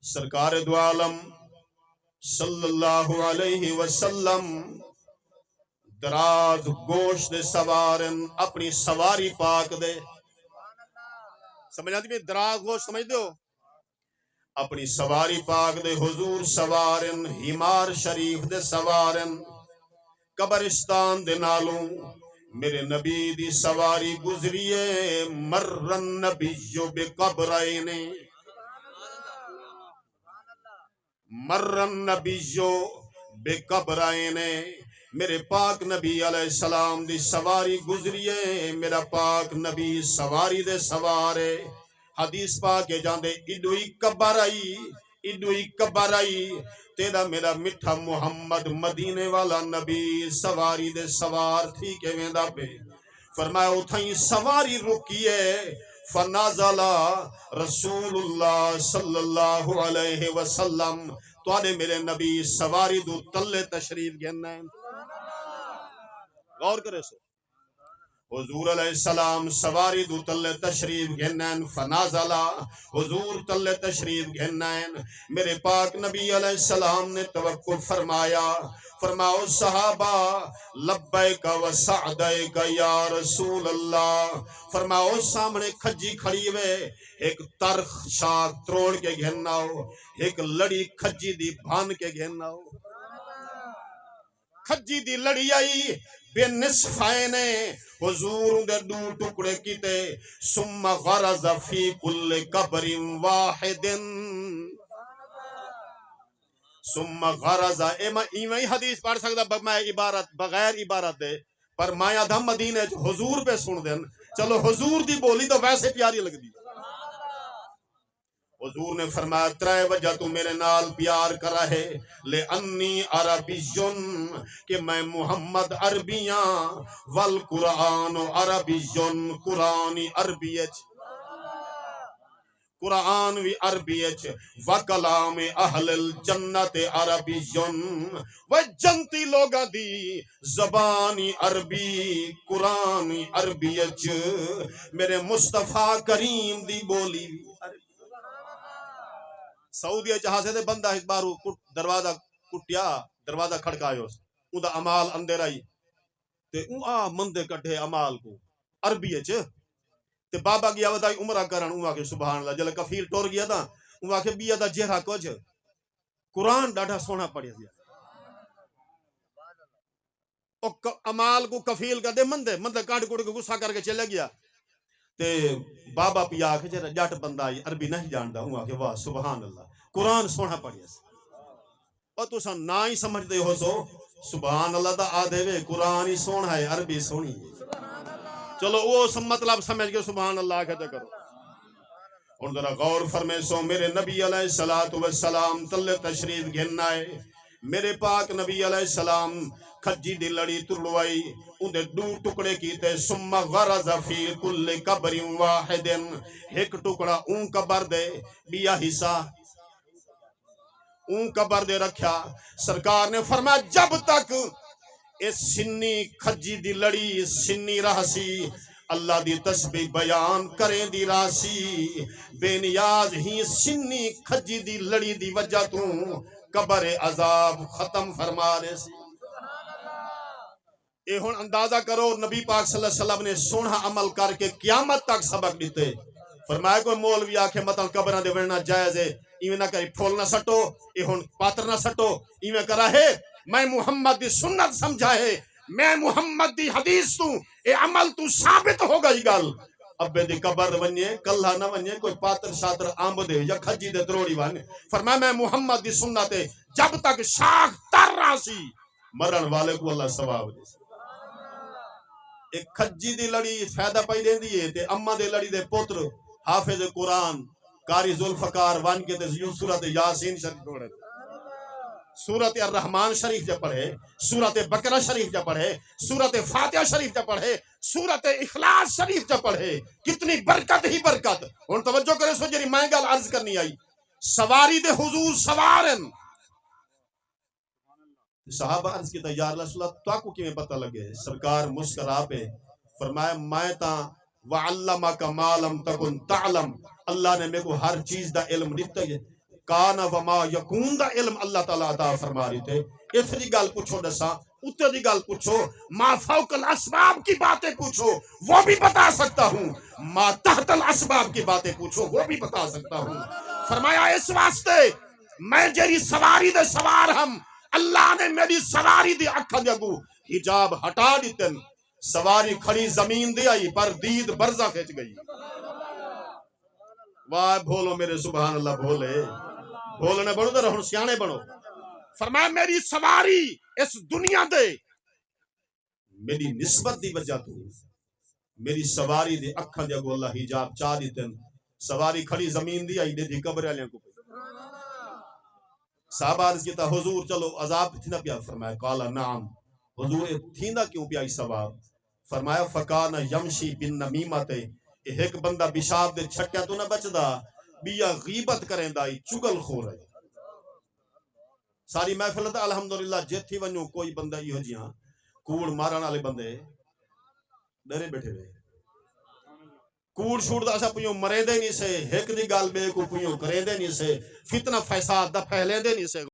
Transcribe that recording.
سرکار دو عالم صلی اللہ علیہ وسلم دراز گوشت دے سوارن اپنی سواری پاک دے سمجھ آتی میں دراز گوشت سمجھ دو اپنی سواری پاک دے حضور سوارن ہمار شریف دے سوارن قبرستان دے نالوں میرے نبی دی سواری گزریے مرن نبیو بے قبرائن مرن نبیو بے قبرائن میرے پاک نبی علیہ السلام دی سواری گزریے میرا پاک نبی سواری دے سوارے حدیث پاکے جاندے ایڈوئی کبرائی تیرا میرا مٹھا محمد مدینے والا نبی سواری دے سوار تھی کہ ویندہ پہ فرمایا اتھائیں سواری رکیے فنازلا رسول اللہ صلی اللہ علیہ وسلم تو آنے میرے نبی سواری دو تلے تشریف گھننا ہے غور کرے سو حضور علیہ السلام سواری دو تلے تشریف گھنن فنازلا حضور تلے تشریف گھنن میرے پاک نبی علیہ السلام نے توقف فرمایا فرماؤ صحابہ لبیک و سعدیک یا رسول اللہ فرماؤ سامنے کھجی کھڑی ہوئے ایک ترخ شاک تروڑ کے گھننا ہو ایک لڑی کھجی دی بھان کے گھننا ہو کھجی دی لڑی آئی بے نصفائنے حضور دے دو ٹکڑے کیتے ثم غرز فی کل قبر واحد ثم غرز ایمیں حدیث پڑھ سکتا میں عبارت بغیر عبارت دے پر مایا دھم مدینے حضور پہ سن دیں چلو حضور دی بولی تو ویسے پیاری لگ دی حضور نے فرمایا ترائے وجہ تو میرے نال پیار کرا ہے لے انی عربیون کہ میں محمد عربیاں والقرآن عربیون قرآنی عربیت قرآن وی عربیت وکلام اہل الجنت عربیون و جنتی لوگا دی زبانی عربی قرآنی عربیت میرے مصطفیٰ کریم دی بولی سعودیہ جہازے دے بندہ ایک بارو دروازہ کٹیا دروازہ کھڑکایو اون دا عمال اندر آئی تے اون مندے کٹھے عمال کو عربی ہے تے بابا گیا ودائی عمرہ کرن اون آکے سبحان اللہ جلے کفیل ٹور گیا تھا اون آکے بیا دا جہرہ کچھ قرآن ڈاڑھا سونا پڑیا دیا عمال کو کفیل کر دے مندے کاٹ کوڑ کے غصہ کر کے چلے گیا تے بابا پیا آکے جرہ جاٹ بندہ آئی عربی نہیں جاندا ہوں آکے واہ سبحان اللہ قرآن سونا پڑیا سی اور تو سن نہ ہی سمجھ دے ہو سو سبحان اللہ دا آدھے وے قرآن ہی سونا ہے عربی سونی ہے چلو وہ مطلب سمجھ کے سبحان اللہ کہتے کرو اور ذرا غور فرمے سو میرے نبی علیہ السلام تلے تشریف گھننا ہے میرے پاک نبی علیہ السلام کھجی دی لڑی ترلوائی اندے دو ٹکڑے کیتے ثم غرز فی کل قبر واحد ایک ٹکڑا اون قبر دے بیا حصہ اون قبر دے رکھیا سرکار نے فرمایا جب تک اس سنی کھجی دی لڑی سنی رہسی اللہ دی تسبیح بیان کریں دی راسی بے نیاز ہی سنی کھجی دی لڑی دی وجہ تو قبر عذاب ختم فرما رہے سی اے ہون اندازہ کرو نبی پاک صلی اللہ علیہ وسلم نے سونا عمل کر کے قیامت تک سبق دیتے فرمایا کوئی مولوی آکھے مطلب قبرہ دے ورنہ جائز ہے ایویں نہ کری پھول نہ سٹو اے ہون پاتر نہ سٹو ایویں کرا ہے میں محمد دی سنت سمجھا ہے میں محمد دی حدیث تو اے عمل تو ثابت ہو گئی گل ابے دی قبر ونیے کلہ نہ ونیے کوئی پاتر شاتر آمب دے یا کھجی دے دروڑی وانے فرمایا میں محمد دی سنت ہے جب تک شاخ تر راسی مرن والے کو اللہ ثواب دے ایک کھجی دی لڑی فائدہ پائی دے دیئے تے اممہ دے لڑی دے پتر حافظ قرآن قاری ذوالفقار وان کے دے سورت یاسین شریف پڑھے سورت الرحمن شریف جا پڑھے سورت بقرہ شریف جا پڑھے سورت فاتحہ شریف جا پڑھے سورت اخلاص شریف جا پڑھے کتنی برکت ہی برکت ان توجہ کرے سو جری میں گل عرض کرنی آئی سواری دے حضور سوارن صحابہ عرض کی یا رسول اللہ تو کو کیویں پتہ لگے سرکار مسکرا پہ فرمایا میں تاں وعلمک ما لم تکن تعلم اللہ نے میرے کو ہر چیز دا علم دیتا ہے کان وما یکون دا علم اللہ تعالیٰ عطا فرما رہی تھے. اس دی گل پوچھو دسا اتنے دی گل پوچھو ما فوق الاسباب کی باتیں پوچھو وہ بھی بتا سکتا ہوں, ما تحت الاسباب کی باتیں پوچھو وہ بھی بتا سکتا ہوں. فرمایا اس واسطے میں جیری سواری دے سوار ہم, اللہ نے میری سواری دی اکھا دے اگو حجاب ہٹا دیتن, سواری کھڑی زمین دے آئی پر دید برزہ کھچ گئی. واہ بھولو میرے سبحان اللہ بھولے بھولنے بڑھو تو رہن سیانے بڑھو. فرمایا میری سواری اس دنیا دے میری نسبت دی وجہ تو میری سواری دے اکھاں دے اگو اللہ حجاب چاہ دیتن, سواری کھڑی زمین دی آئی دے دی قبر علیاں کو. صحابہ عرض کیتا حضور چلو عذاب تھی نہ پیا. فرمایا قالا نعم, حضور تھی نہ کیوں پیا ثواب. فرمایا فکان یمشی بن نمیمت, ایک بندہ پیشاب دے چھٹیا تو نہ بچدا, بیا غیبت کریں دائی چگل خور ہے. ساری محفل تے الحمدللہ جتھی ونجو کوئی بندہ یہ جیاں کوڑ مارن والے بندے ڈرے بیٹھے ہوئے. کوڑ چھوڑ دا اسا پیوں مرے دے نہیں سے, ایک دی گال بے کو پیوں کرے دے نہیں سے, فتنہ فیصاد دا پھیلے دے نہیں سے.